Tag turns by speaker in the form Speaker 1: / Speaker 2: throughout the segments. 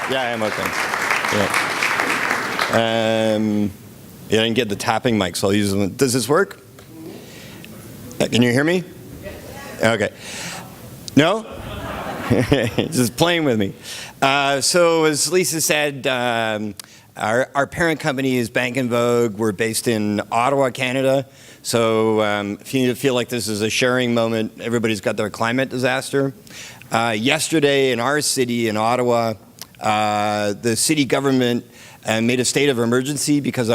Speaker 1: Yeah, I am okay. Yeah. Yeah, I didn't get the tapping mic, so I'll use them. Does this work? Can you hear me? Okay. No? Just playing with me. So as Lisa said, our parent company is Bank & Vogue. We're based in Ottawa, Canada. So if you feel like this is a sharing moment, everybody's got their climate disaster. Yesterday in our city, in Ottawa, the city government made a state of emergency because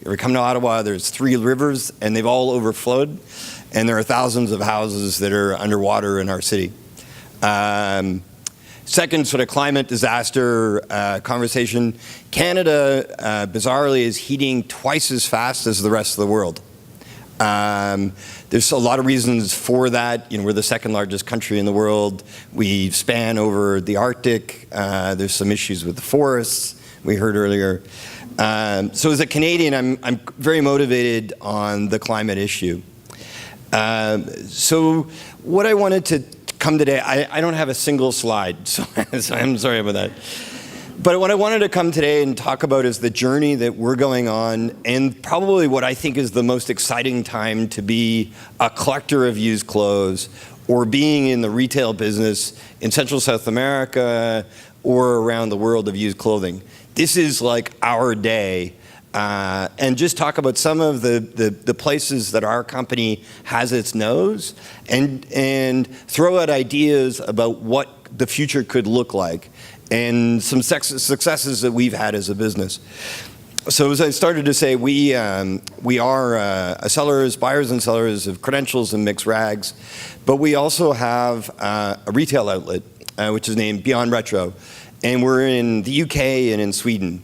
Speaker 1: we come to Ottawa, there's 3 rivers and they've all overflowed, and there are thousands of houses that are underwater in our city. Second sort of climate disaster conversation, Canada bizarrely is heating twice as fast as the rest of the world. There's a lot of reasons for that. We're the second largest country in the world. We span over the Arctic. There's some issues with the forests we heard earlier. So as a Canadian, I'm very motivated on the climate issue. So what I wanted to come today, I don't have a single slide, so I'm sorry about that. But what I wanted to come today and talk about is the journey that we're going on, and probably what I think is the most exciting time to be a collector of used clothes or being in the retail business in Central South America or around the world of used clothing. This is like our day. And just talk about some of the places that our company has its nose and throw out ideas about what the future could look like and some successes that we've had as a business. So as I started to say, we are buyers and sellers of credentials and mixed rags, but we also have a retail outlet, which is named Beyond Retro, and we're in the UK and in Sweden.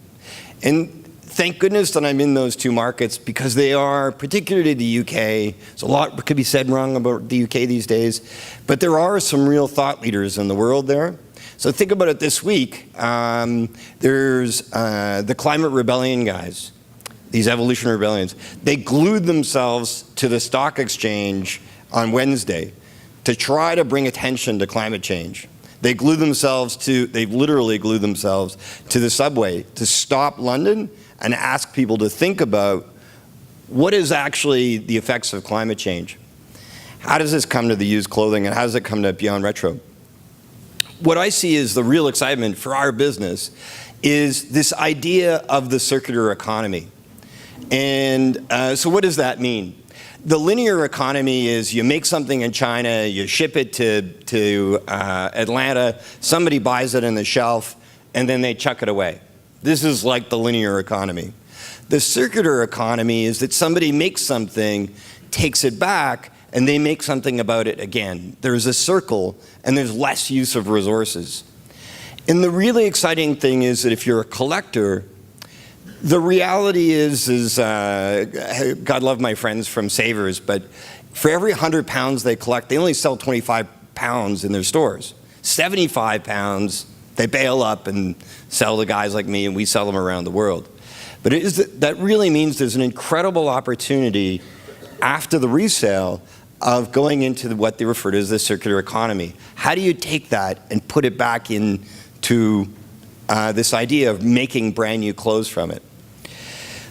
Speaker 1: And thank goodness that I'm in those 2 markets, because they are, particularly the UK, so a lot could be said wrong about the UK these days, but there are some real thought leaders in the world there. So think about it this week. There's the climate rebellion guys, these evolution rebellions. They glued themselves to the stock exchange on Wednesday to try to bring attention to climate change. They literally glued themselves to the subway to stop London and ask people to think about what is actually the effects of climate change. How does this come to the used clothing, and how does it come to Beyond Retro? What I see is the real excitement for our business is this idea of the circular economy. And so what does that mean? The linear economy is you make something in China, you ship it to Atlanta, somebody buys it on the shelf, and then they chuck it away. This is like the linear economy. The circular economy is that somebody makes something, takes it back, and they make something about it again. There's a circle, and there's less use of resources. And the really exciting thing is that if you're a collector, the reality is God love my friends from Savers, but for every 100 pounds they collect, they only sell 25 pounds in their stores. 75 pounds, they bail up and sell to guys like me, and we sell them around the world. But that really means there's an incredible opportunity after the resale of going into what they refer to as the circular economy. How do you take that and put it back into this idea of making brand new clothes from it?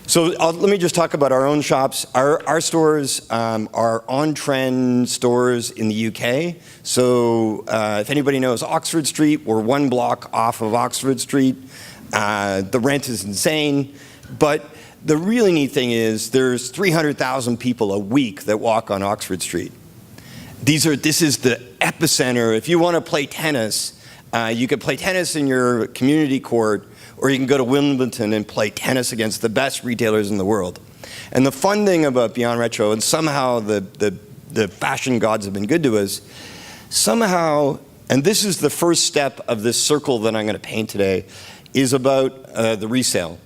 Speaker 1: So let me just talk about our own shops. Our stores are on-trend stores in the UK. So if anybody knows Oxford Street, we're 1 block off of Oxford Street. The rent is insane. But the really neat thing is there's 300,000 people a week that walk on Oxford Street. This is the epicenter. If you want to play tennis, you could play tennis in your community court, or you can go to Wimbledon and play tennis against the best retailers in the world. And the fun thing about Beyond Retro, and somehow the fashion gods have been good to us, somehow, and this is the first step of this circle that I'm going to paint today, is about the resale.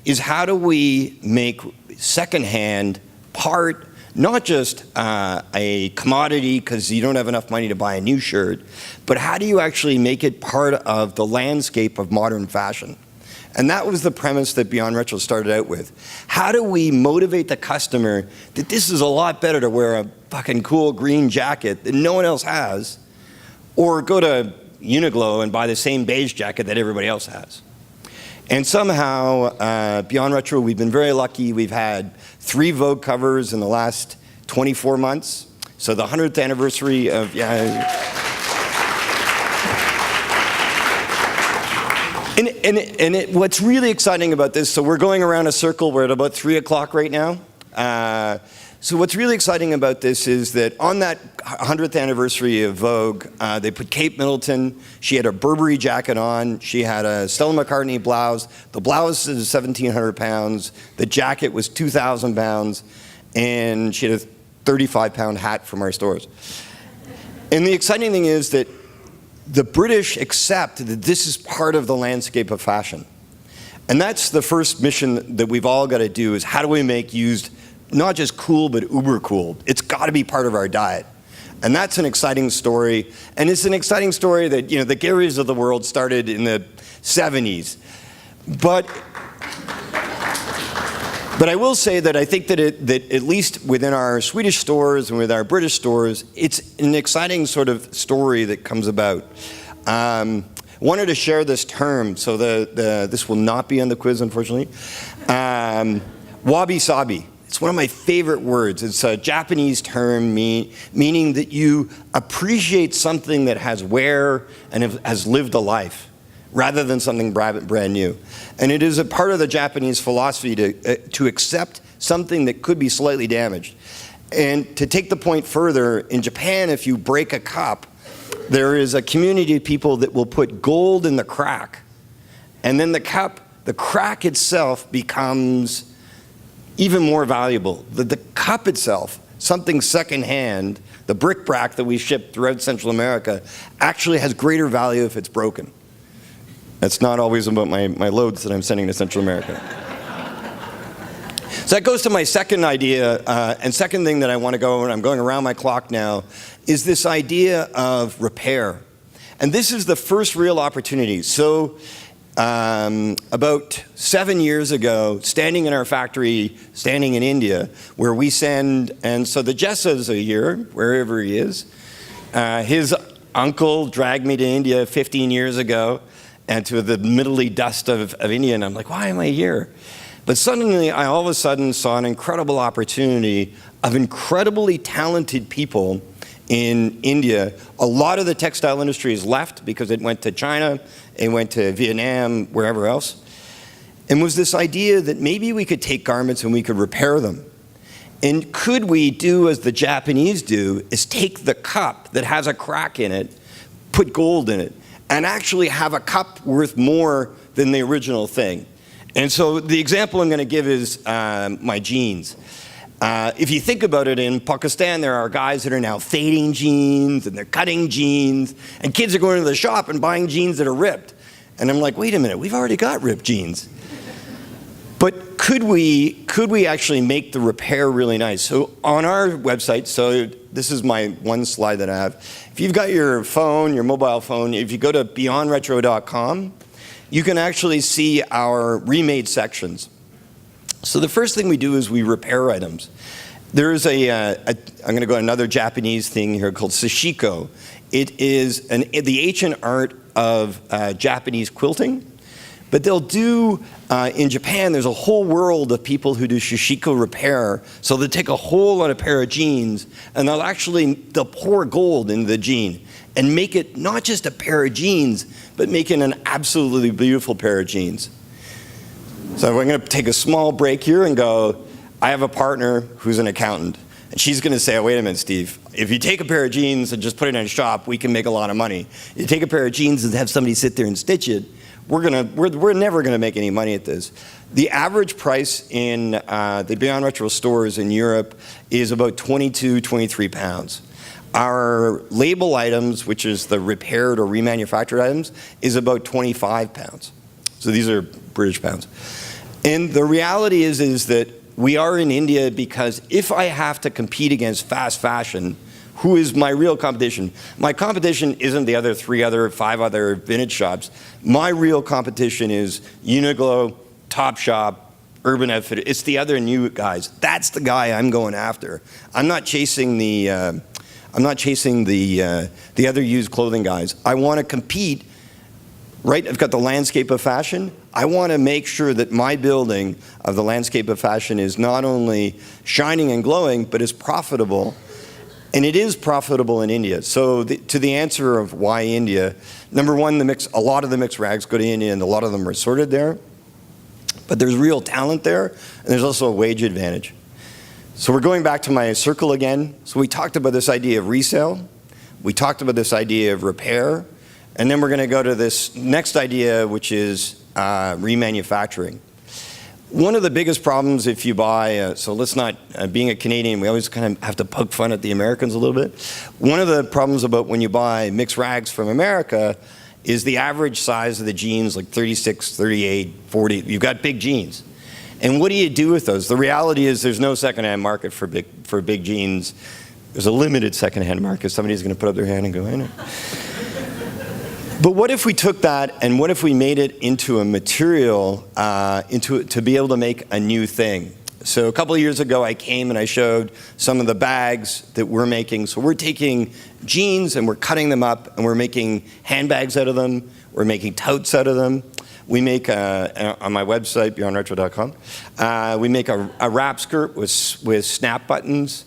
Speaker 1: Is how do we make secondhand part, not just a commodity because you don't have enough money to buy a new shirt, but how do you actually make it part of the landscape of modern fashion? And that was the premise that Beyond Retro started out with. How do we motivate the customer that this is a lot better to wear a fucking cool green jacket that no one else has, or go to Uniqlo and buy the same beige jacket that everybody else has. And somehow, Beyond Retro, we've been very lucky. We've had 3 Vogue covers in the last 24 months. So the 100th anniversary of, what's really exciting about this, so we're going around a circle, we're at about 3 o'clock right now. So what's really exciting about this is that on that 100th anniversary of Vogue, they put Kate Middleton. She had a Burberry jacket on. She had a Stella McCartney blouse. The blouse is 1,700 pounds. The jacket was 2,000 pounds. And she had a 35-pound hat from our stores. And the exciting thing is that the British accept that this is part of the landscape of fashion. And that's the first mission that we've all got to do, is how do we make used not just cool, but uber cool. It's got to be part of our diet. And that's an exciting story. And it's an exciting story that, the Garys of the world started in the 70s. But I will say that I think that at least within our Swedish stores and with our British stores, it's an exciting sort of story that comes about. Wanted to share this term, so this will not be on the quiz, unfortunately. Wabi-sabi. It's one of my favorite words. It's a Japanese term meaning that you appreciate something that has wear and has lived a life, rather than something brand new. And it is a part of the Japanese philosophy to accept something that could be slightly damaged. And to take the point further, in Japan, if you break a cup, there is a community of people that will put gold in the crack. And then the crack itself becomes even more valuable. The cup itself, something secondhand, the bric-a-brac that we ship throughout Central America, actually has greater value if it's broken. That's not always about my loads that I'm sending to Central America. So that goes to my second idea, and second thing that I want to go, and I'm going around my clock now, is this idea of repair. And this is the first real opportunity. So about 7 years ago, standing in our factory, standing in India, where we send, and so the Jessas are here, wherever he is. His uncle dragged me to India 15 years ago, and to the middly dust of India, and I'm like, why am I here? But suddenly, I all of a sudden saw an incredible opportunity of incredibly talented people in India. A lot of the textile industry has left because it went to China, it went to Vietnam, wherever else. And was this idea that maybe we could take garments and we could repair them. And could we do as the Japanese do, is take the cup that has a crack in it, put gold in it, and actually have a cup worth more than the original thing. And so the example I'm going to give is my jeans. If you think about it, in Pakistan, there are guys that are now fading jeans and they're cutting jeans, and kids are going to the shop and buying jeans that are ripped. And I'm like, wait a minute, we've already got ripped jeans. But could we actually make the repair really nice? So on our website, so this is my one slide that I have. If you've got your phone, your mobile phone, if you go to beyondretro.com, you can actually see our remade sections. So the first thing we do is we repair items. There is I'm going to go another Japanese thing here called sashiko. It is the ancient art of Japanese quilting. But they'll do, in Japan, there's a whole world of people who do sashiko repair. So they'll take a hole on a pair of jeans, and they'll pour gold into the jean and make it not just a pair of jeans, but make it an absolutely beautiful pair of jeans. So we're going to take a small break here and go, I have a partner who's an accountant. And she's going to say, oh, wait a minute, Steve. If you take a pair of jeans and just put it in a shop, we can make a lot of money. You take a pair of jeans and have somebody sit there and stitch it, we're never going to make any money at this. The average price in the Beyond Retro stores in Europe is about 22, 23 pounds. Our label items, which is the repaired or remanufactured items, is about 25 pounds. So these are British pounds. And the reality is that we are in India because if I have to compete against fast fashion, who is my real competition? My competition isn't the five other vintage shops. My real competition is Uniqlo, Topshop, Urban Outfitters. It's the other new guys. That's the guy I'm going after. I'm not chasing the I'm not chasing the other used clothing guys. I want to compete, right? I've got the landscape of fashion. I want to make sure that my building of the landscape of fashion is not only shining and glowing, but is profitable. And it is profitable in India. So to the answer of why India, number one, a lot of the mixed rags go to India, and a lot of them are sorted there. But there's real talent there, and there's also a wage advantage. So we're going back to my circle again. So we talked about this idea of resale. We talked about this idea of repair. And then we're going to go to this next idea, which is remanufacturing. One of the biggest problems if you buy, so let's not, being a Canadian, we always kind of have to poke fun at the Americans a little bit. One of the problems about when you buy mixed rags from America is the average size of the jeans, like 36, 38, 40. You've got big jeans. And what do you do with those? The reality is there's no secondhand market for big jeans. There's a limited secondhand market. Somebody's going to put up their hand and go, I know. But what if we took that and what if we made it into a material to be able to make a new thing? So a couple of years ago I came and I showed some of the bags that we're making. So we're taking jeans and we're cutting them up and we're making handbags out of them. We're making totes out of them. We make, on my website, beyondretro.com, we make a wrap skirt with snap buttons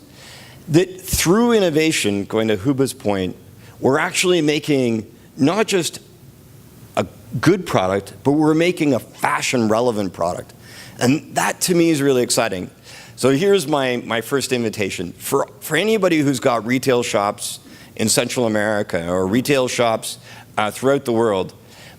Speaker 1: that through innovation, going to Huba's point, we're actually making not just a good product, but we're making a fashion relevant product. And that to me is really exciting. So here's my first invitation. For anybody who's got retail shops in Central America or retail shops throughout the world,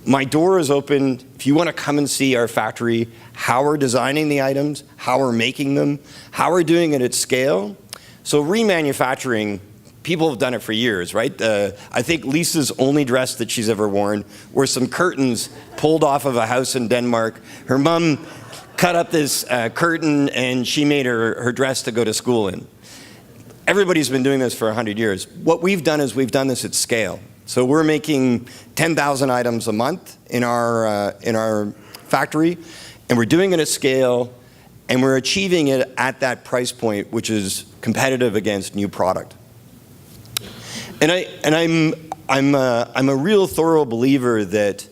Speaker 1: my door is open. If you want to come and see our factory, how we're designing the items, how we're making them, how we're doing it at scale. So remanufacturing, people have done it for years, right? I think Lisa's only dress that she's ever worn were some curtains pulled off of a house in Denmark. Her mom cut up this curtain and she made her dress to go to school in. Everybody's been doing this for 100 years. What we've done is we've done this at scale. So we're making 10,000 items a month in our factory, and we're doing it at scale, and we're achieving it at that price point, which is competitive against new product. And I'm a real thorough believer that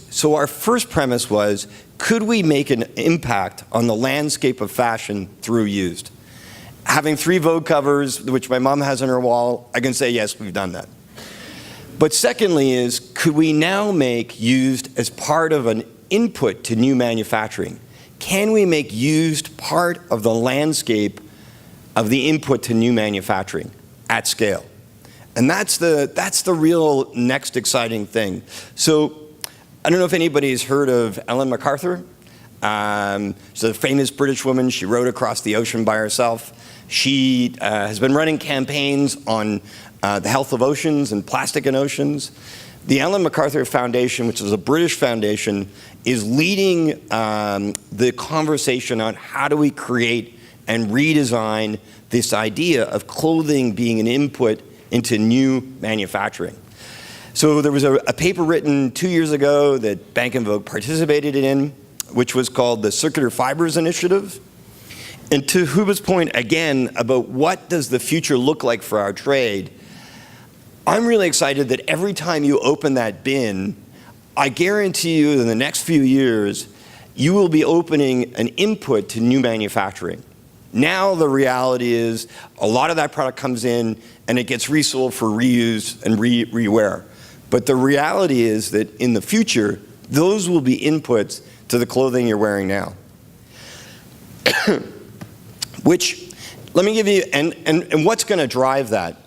Speaker 1: so our first premise was, could we make an impact on the landscape of fashion through used? Having 3 Vogue covers, which my mom has on her wall, I can say, yes, we've done that. But secondly is, could we now make used as part of an input to new manufacturing? Can we make used part of the landscape of the input to new manufacturing at scale? And that's the real next exciting thing. So I don't know if anybody's heard of Ellen MacArthur. She's a famous British woman. She rowed across the ocean by herself. She has been running campaigns on the health of oceans and plastic in oceans. The Ellen MacArthur Foundation, which is a British foundation, is leading the conversation on how do we create and redesign this idea of clothing being an input into new manufacturing. So there was a paper written 2 years ago that Bank & Vogue participated in, which was called the Circular Fibers Initiative. And to Huba's point, again, about what does the future look like for our trade, I'm really excited that every time you open that bin, I guarantee you in the next few years, you will be opening an input to new manufacturing. Now the reality is a lot of that product comes in and it gets resold for reuse and rewear. But the reality is that in the future, those will be inputs to the clothing you're wearing now. Which, let me give you, and what's going to drive that?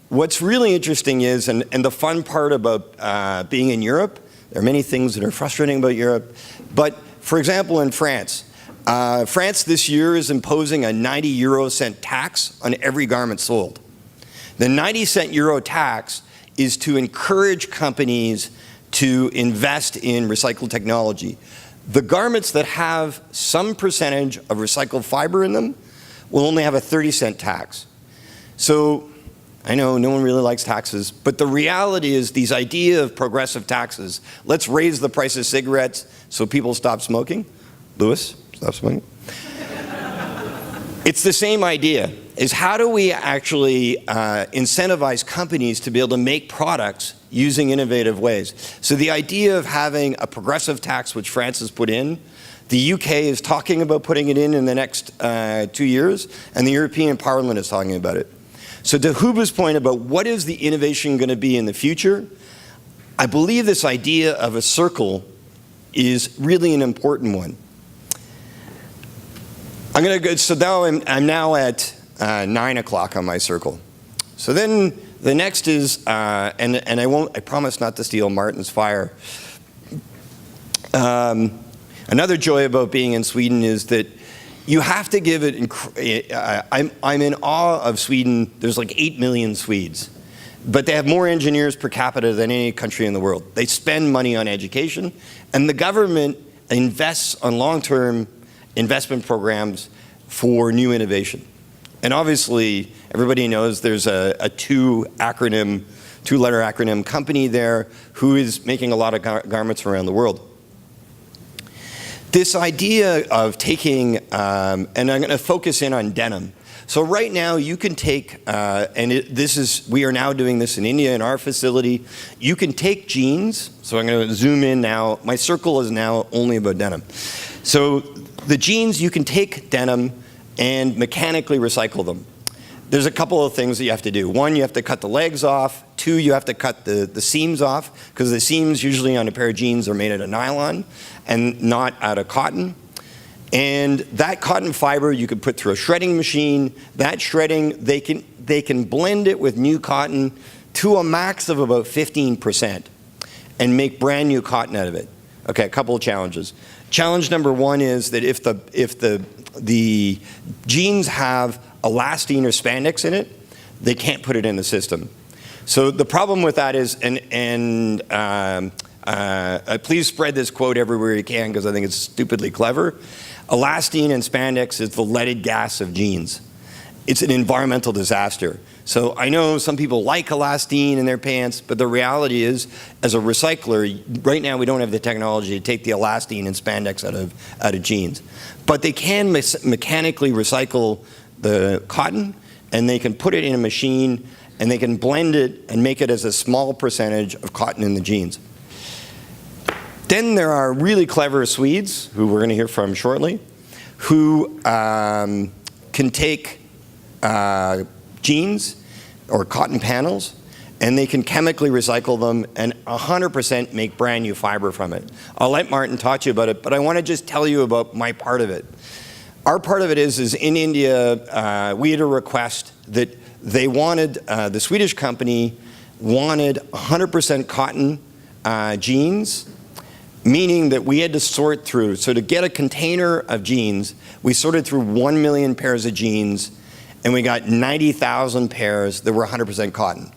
Speaker 1: What's really interesting is, and the fun part about being in Europe, there are many things that are frustrating about Europe, but for example in France, France this year is imposing a 90 euro cent tax on every garment sold. The 90 euro tax is to encourage companies to invest in recycled technology. The garments that have some percentage of recycled fiber in them will only have a 30-cent tax. So I know no one really likes taxes, but the reality is these idea of progressive taxes, let's raise the price of cigarettes so people stop smoking. Louis, stop smoking. It's the same idea. is how do we actually incentivize companies to be able to make products using innovative ways. So the idea of having a progressive tax, which France has put in, the UK is talking about putting it in the next 2 years, and the European Parliament is talking about it. So to Huba's point about what is the innovation going to be in the future, I believe this idea of a circle is really an important one. I'm going to go, so now I'm now at 9 o'clock on my circle. So then the next is, and I promise not to steal Martin's fire. Another joy about being in Sweden is that you have to give it, I'm in awe of Sweden. There's like 8 million Swedes, but they have more engineers per capita than any country in the world. They spend money on education, and the government invests on long-term investment programs for new innovation. And obviously, everybody knows there's a two-letter acronym company there who is making a lot of garments around the world. This idea of taking, and I'm going to focus in on denim. So right now you can take, we are now doing this in India in our facility. You can take jeans, so I'm going to zoom in now. My circle is now only about denim. So the jeans, you can take denim and mechanically recycle them. There's a couple of things that you have to do. One, you have to cut the legs off. Two, you have to cut the seams off, because the seams usually on a pair of jeans are made out of nylon and not out of cotton. And that cotton fiber you could put through a shredding machine. That shredding, they can blend it with new cotton to a max of about 15% and make brand new cotton out of it. Okay, a couple of challenges. Challenge number one is that if the jeans have elastane or spandex in it, they can't put it in the system. So the problem with that is, please spread this quote everywhere you can, because I think it's stupidly clever. Elastane and spandex is the leaded gas of jeans. It's an environmental disaster. So I know some people like elastane in their pants, but the reality is, as a recycler, right now we don't have the technology to take the elastane and spandex out of jeans. But they can mechanically recycle the cotton, and they can put it in a machine, and they can blend it and make it as a small percentage of cotton in the jeans. Then there are really clever Swedes, who we're going to hear from shortly, who can take jeans or cotton panels, and they can chemically recycle them and 100% make brand new fiber from it. I'll let Martin talk to you about it, but I want to just tell you about my part of it. Our part of it is in India, we had a request that they wanted, the Swedish company wanted 100% cotton jeans, meaning that we had to sort through. So to get a container of jeans, we sorted through 1 million pairs of jeans, and we got 90,000 pairs that were 100% cotton.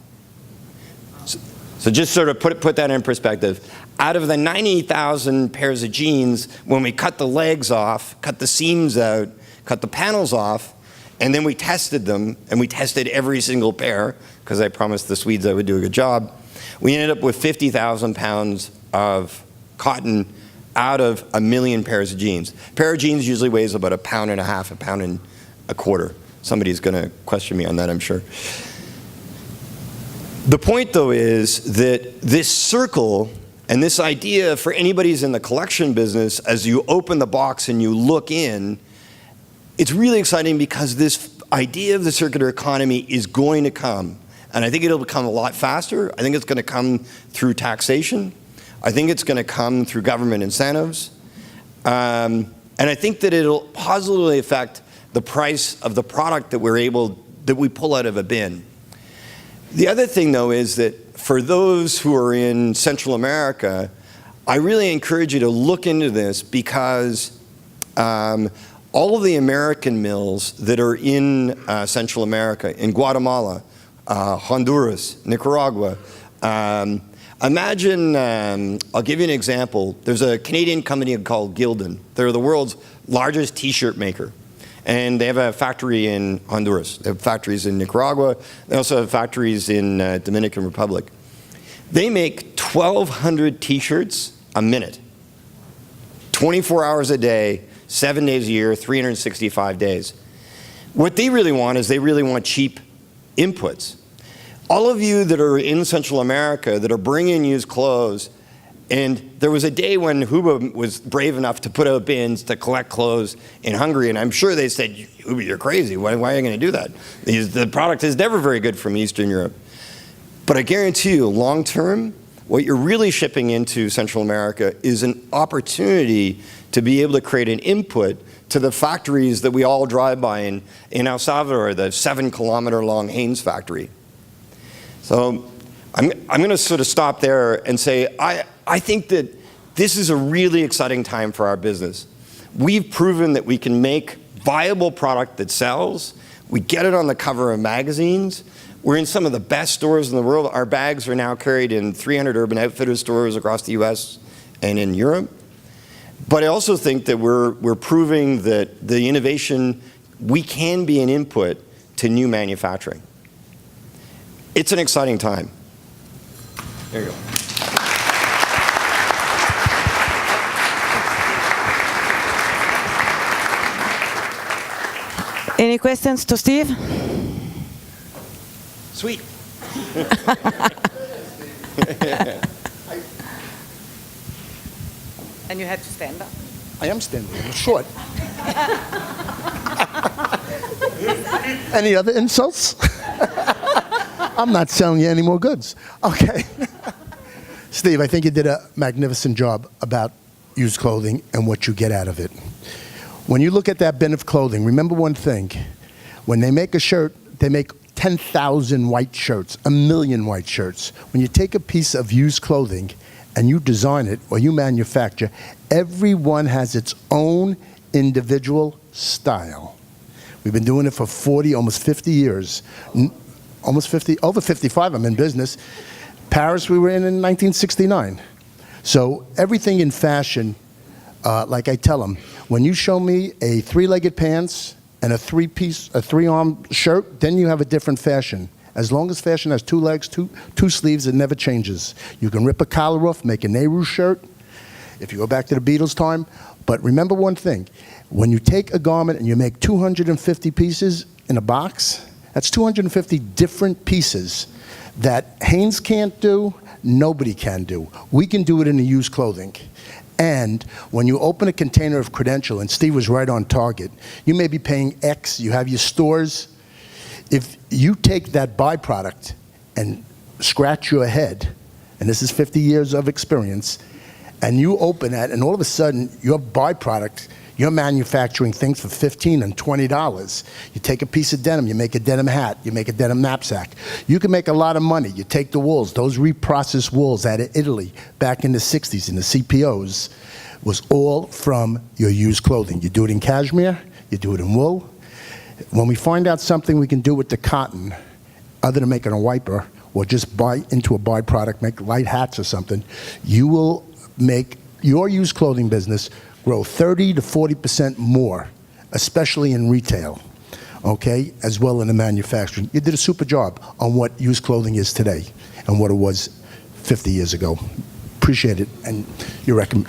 Speaker 1: So just sort of put that in perspective. Out of the 90,000 pairs of jeans, when we cut the legs off, cut the seams out, cut the panels off, and then we tested them, and we tested every single pair, because I promised the Swedes I would do a good job, we ended up with 50,000 pounds of cotton out of 1 million pairs of jeans. A pair of jeans usually weighs about 1.5 pounds, 1.25 pounds. Somebody's going to question me on that, I'm sure. The point, though, is that this circle and this idea for anybody who's in the collection business, as you open the box and you look in, it's really exciting because this idea of the circular economy is going to come. And I think it'll become a lot faster. I think it's going to come through taxation. I think it's going to come through government incentives. And I think that it'll positively affect the price of the product that we pull out of a bin. The other thing, though, is that for those who are in Central America, I really encourage you to look into this, because all of the American mills that are in Central America, in Guatemala, Honduras, Nicaragua, imagine, I'll give you an example. There's a Canadian company called Gildan. They're the world's largest t-shirt maker. And they have a factory in Honduras. They have factories in Nicaragua. They also have factories in Dominican Republic. They make 1,200 t-shirts a minute, 24 hours a day, 7 days a year, 365 days. What they really want is they really want cheap inputs. All of you that are in Central America that are bringing used clothes, and there was a day when Huba was brave enough to put out bins to collect clothes in Hungary, and I'm sure they said, Huba, you're crazy. Why are you going to do that? The product is never very good from Eastern Europe. But I guarantee you, long term, what you're really shipping into Central America is an opportunity to be able to create an input to the factories that we all drive by in El Salvador, the 7-kilometer-long Haynes factory. So I'm going to sort of stop there and say I think that this is a really exciting time for our business. We've proven that we can make viable product that sells. We get it on the cover of magazines. We're in some of the best stores in the world. Our bags are now carried in 300 Urban Outfitters stores across the US and in Europe. But I also think that we're proving that the innovation, we can be an input to new manufacturing. It's an exciting time. There you go.
Speaker 2: Any questions to Steve?
Speaker 1: Sweet.
Speaker 2: And you had to stand up.
Speaker 3: I am standing. I'm short. Any other insults? I'm not selling you any more goods. Okay. Steve, I think you did a magnificent job about used clothing and what you get out of it. When you look at that bin of clothing, remember one thing. When they make a shirt, they make 10,000 white shirts, 1 million white shirts. When you take a piece of used clothing and you design it or you manufacture, everyone has its own individual style. We've been doing it for 40, almost 50 years. Almost 50, over 55, I'm in business. Paris we were in 1969. So everything in fashion, like I tell them, when you show me a 3-legged pants and a 3-arm shirt, then you have a different fashion. As long as fashion has 2 legs, two sleeves, it never changes. You can rip a collar off, make a Nehru shirt, if you go back to the Beatles time. But remember one thing, when you take a garment and you make 250 pieces in a box, that's 250 different pieces that Haynes can't do, nobody can do. We can do it in the used clothing. And when you open a container of Credential, and Steve was right on target, you may be paying X, you have your stores. If you take that byproduct and scratch your head, and this is 50 years of experience, and you open that, and all of a sudden, your byproduct, you're manufacturing things for $15 and $20. You take a piece of denim, you make a denim hat, you make a denim knapsack. You can make a lot of money. You take the wools, those reprocessed wools out of Italy back in the 60s in the CPOs was all from your used clothing. You do it in cashmere, you do it in wool. When we find out something we can do with the cotton, other than making a wiper, or just buy into a byproduct, make light hats or something, you will make your used clothing business grow 30 to 40% more, especially in retail, okay, as well in the manufacturing. You did a super job on what used clothing is today and what it was 50 years ago. Appreciate it, and your recommend.